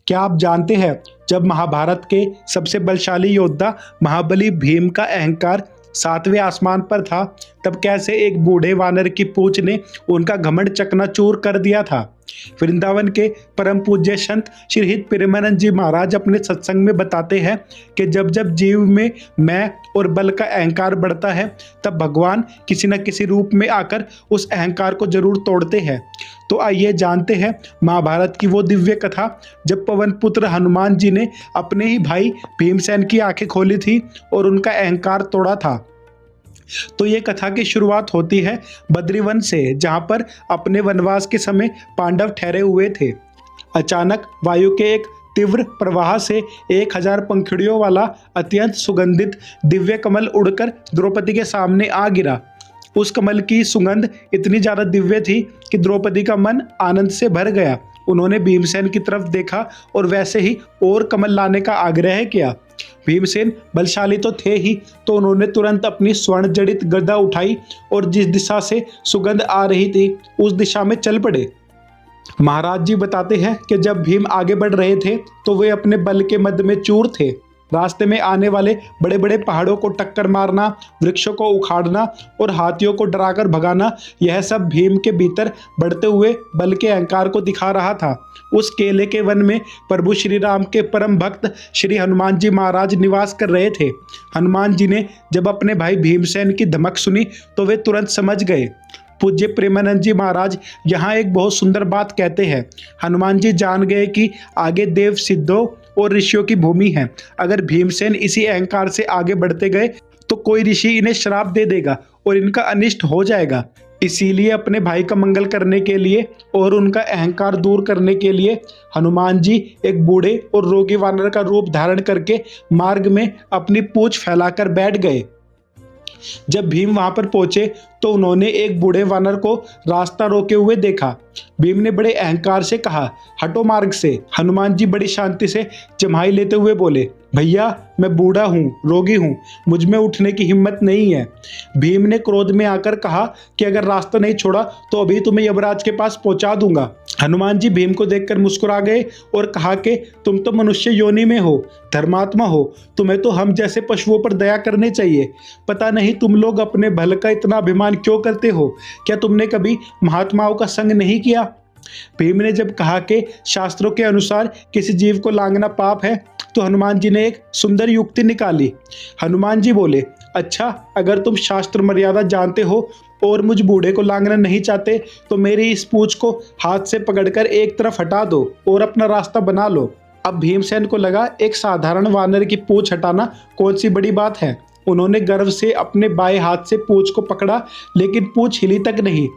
क्या आप जानते हैं, जब महाभारत के सबसे बलशाली योद्धा महाबली भीम का अहंकार सातवें आसमान पर था, तब कैसे एक बूढ़े वानर की पूंछ ने उनका घमंड चकनाचूर कर दिया था। वृंदावन के परम पूज्य संत श्री प्रेमानंद जी महाराज अपने सत्संग में बताते हैं कि जब जब जीव में मैं और बल का अहंकार बढ़ता है, तब भगवान किसी न किसी रूप में आकर उस अहंकार को जरूर तोड़ते हैं। तो आइए जानते हैं महाभारत की वो दिव्य कथा, जब पवन पुत्र हनुमान जी ने अपने ही भाई भीमसेन की आंखें खोली थी और उनका अहंकार तोड़ा था। तो ये कथा की शुरुआत होती है बद्रीवन से, जहां पर अपने वनवास के समय पांडव ठहरे हुए थे। अचानक वायु के एक तीव्र प्रवाह से 1000 पंखुड़ियों वाला अत्यंत सुगंधित दिव्य कमल उड़कर द्रौपदी के सामने आ गिरा। उस कमल की सुगंध इतनी ज्यादा दिव्य थी कि द्रौपदी का मन आनंद से भर गया। उन्होंने भीमसेन की तरफ देखा और वैसे ही और कमल लाने का आग्रह किया। भीमसेन बलशाली तो थे ही, तो उन्होंने तुरंत अपनी स्वर्ण जड़ित गदा उठाई और जिस दिशा से सुगंध आ रही थी उस दिशा में चल पड़े। महाराज जी बताते हैं कि जब भीम आगे बढ़ रहे थे तो वे अपने बल के मध्य में चूर थे। रास्ते में आने वाले बड़े बड़े पहाड़ों को टक्कर मारना, वृक्षों को उखाड़ना और हाथियों को डराकर भगाना, यह सब भीम के भीतर बढ़ते हुए बल के अहंकार को दिखा रहा था। उस केले के वन में प्रभु श्री राम के परम भक्त श्री हनुमान जी महाराज निवास कर रहे थे। हनुमान जी ने जब अपने भाई भीमसेन की धमक सुनी तो वे तुरंत समझ गए। पूज्य प्रेमानंद जी महाराज यहाँ एक बहुत सुंदर बात कहते हैं। हनुमान जी जान गए कि आगे देव सिद्धों और ऋषियों की भूमि है। अगर भीमसेन इसी अहंकार से आगे बढ़ते गए तो कोई ऋषि इन्हें श्राप दे देगा और इनका अनिष्ट हो जाएगा। इसीलिए अपने भाई का मंगल करने के लिए और उनका अहंकार दूर करने के लिए हनुमान जी एक बूढ़े और रोगी वानर का रूप धारण करके मार्ग में अपनी पूंछ फैलाकर बैठ गए। जब भीम वहां पर पहुंचे तो उन्होंने एक बूढ़े वानर को रास्ता रोके हुए देखा। भीम ने बड़े अहंकार से कहा, हटो मार्ग से। हनुमान जी बड़ी शांति से जम्हाई लेते हुए बोले, भैया मैं बूढ़ा हूँ, रोगी हूँ, मुझ में उठने की हिम्मत नहीं है। भीम ने क्रोध में आकर कहा कि अगर रास्ता नहीं छोड़ा तो अभी तुम्हें यमराज के पास पहुंचा दूंगा। हनुमान जी भीम को देखकर मुस्कुरा गए और कहा कि तुम तो मनुष्य योनि में हो, धर्मात्मा हो, तुम्हें तो हम जैसे पशुओं पर दया करने चाहिए। पता नहीं तुम लोग अपने भल का इतना अभिमान क्यों करते हो? क्या तुमने कभी महात्माओं का संग नहीं किया? भीम ने जब कहा कि शास्त्रों के अनुसार किसी जीव को लांघना पाप है, तो हनुमान जी ने एक सुंदर युक्ति निकाली। हनुमान जी बोले, अच्छा अगर तुम शास्त्र मर्यादा जानते हो और मुझ बूढ़े को लांघना नहीं चाहते तो मेरी इस पूंछ को हाथ से पकड़कर एक तरफ हटा दो और अपना रास्ता बना लो। अब भीमसेन को लगा एक साधारण वानर की पूंछ हटाना कौन सी बड़ी बात है। उन्होंने गर्व से अपने बाएं हाथ से पूंछ को पकड़ा, लेकिन पूंछ हिली तक नहीं।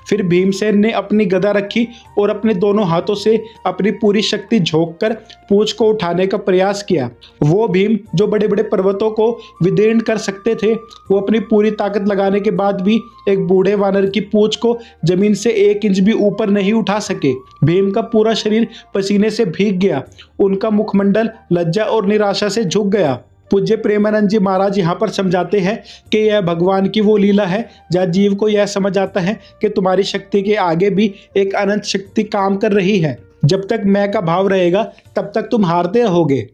फिर भीमसेन ने अपनी गदा रखी और अपने दोनों हाथों से अपनी पूरी शक्ति झोंककर पूंछ को उठाने का प्रयास किया। वो भीम जो बड़े बड़े पर्वतों को विदीर्ण कर सकते थे, वो अपनी पूरी ताकत लगाने के बाद भी एक बूढ़े वानर की पूंछ को जमीन से 1 इंच भी ऊपर नहीं उठा सके। भीम का पूरा शरीर पसीने से भीग गया। उनका मुखमंडल लज्जा और निराशा से झुक गया। पूज्य प्रेमानंद जी महाराज यहाँ पर समझाते हैं कि यह भगवान की वो लीला है जहाँ जीव को यह समझ आता है कि तुम्हारी शक्ति के आगे भी एक अनंत शक्ति काम कर रही है। जब तक मैं का भाव रहेगा तब तक तुम हारते रहोगे।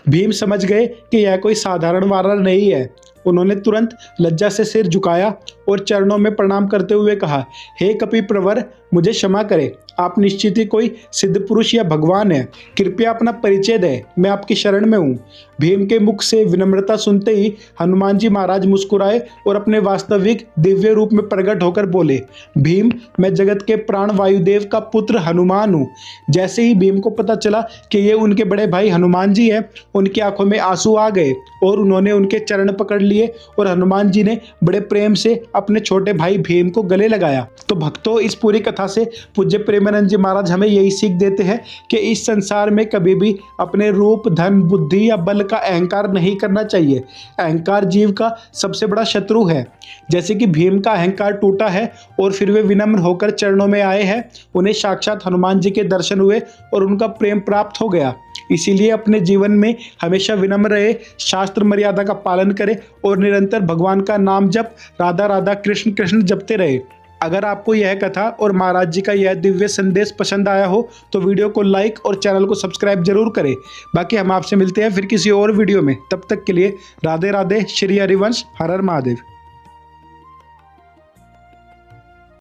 भीम समझ गए कि यह कोई साधारण वानर नहीं है। उन्होंने तुरंत लज्जा से सिर झुकाया और चरणों में प्रणाम करते हुए कहा, हे कपि प्रवर, मुझे क्षमा करें, आप निश्चित ही कोई सिद्ध पुरुष या भगवान है। कृपया अपना परिचय दें, मैं आपकी शरण में हूँ। भीम के मुख से विनम्रता सुनते ही हनुमान जी महाराज मुस्कुराए और अपने वास्तविक दिव्य रूप में प्रकट होकर बोले, भीम, मैं जगत के प्राण वायुदेव का पुत्र हनुमान हूँ। जैसे ही भीम को पता चला कि ये उनके बड़े भाई हनुमान जी हैं, उनकी आंखों में आंसू आ गए और उन्होंने उनके चरण पकड़ लिए और हनुमान जी ने बड़े प्रेम से अपने छोटे भाई भीम को गले लगाया। तो भक्तों, इस पूरी कथा से पूज्य प्रेमानंद जी महाराज हमें यही सीख देते हैं कि इस संसार में कभी भी अपने रूप, धन, बुद्धि या बल का अहंकार नहीं करना चाहिए। अहंकार जीव का सबसे बड़ा शत्रु है। जैसे कि भीम का अहंकार टूटा है और फिर वे विनम्र होकर चरणों में आए हैं, उन्हें साक्षात हनुमान जी के दर्शन हुए और उनका प्रेम प्राप्त हो गया। इसीलिए अपने जीवन में हमेशा विनम्र रहे, शास्त्र मर्यादा का पालन करें और निरंतर भगवान का नाम जप, राधा राधा कृष्ण कृष्ण जपते रहे। अगर आपको यह कथा और महाराज जी का यह दिव्य संदेश पसंद आया हो तो वीडियो को लाइक और चैनल को सब्सक्राइब जरूर करें। बाकी हम आपसे मिलते हैं फिर किसी और वीडियो में, तब तक के लिए राधे राधे। श्री हरिवंश। हर हर महादेव।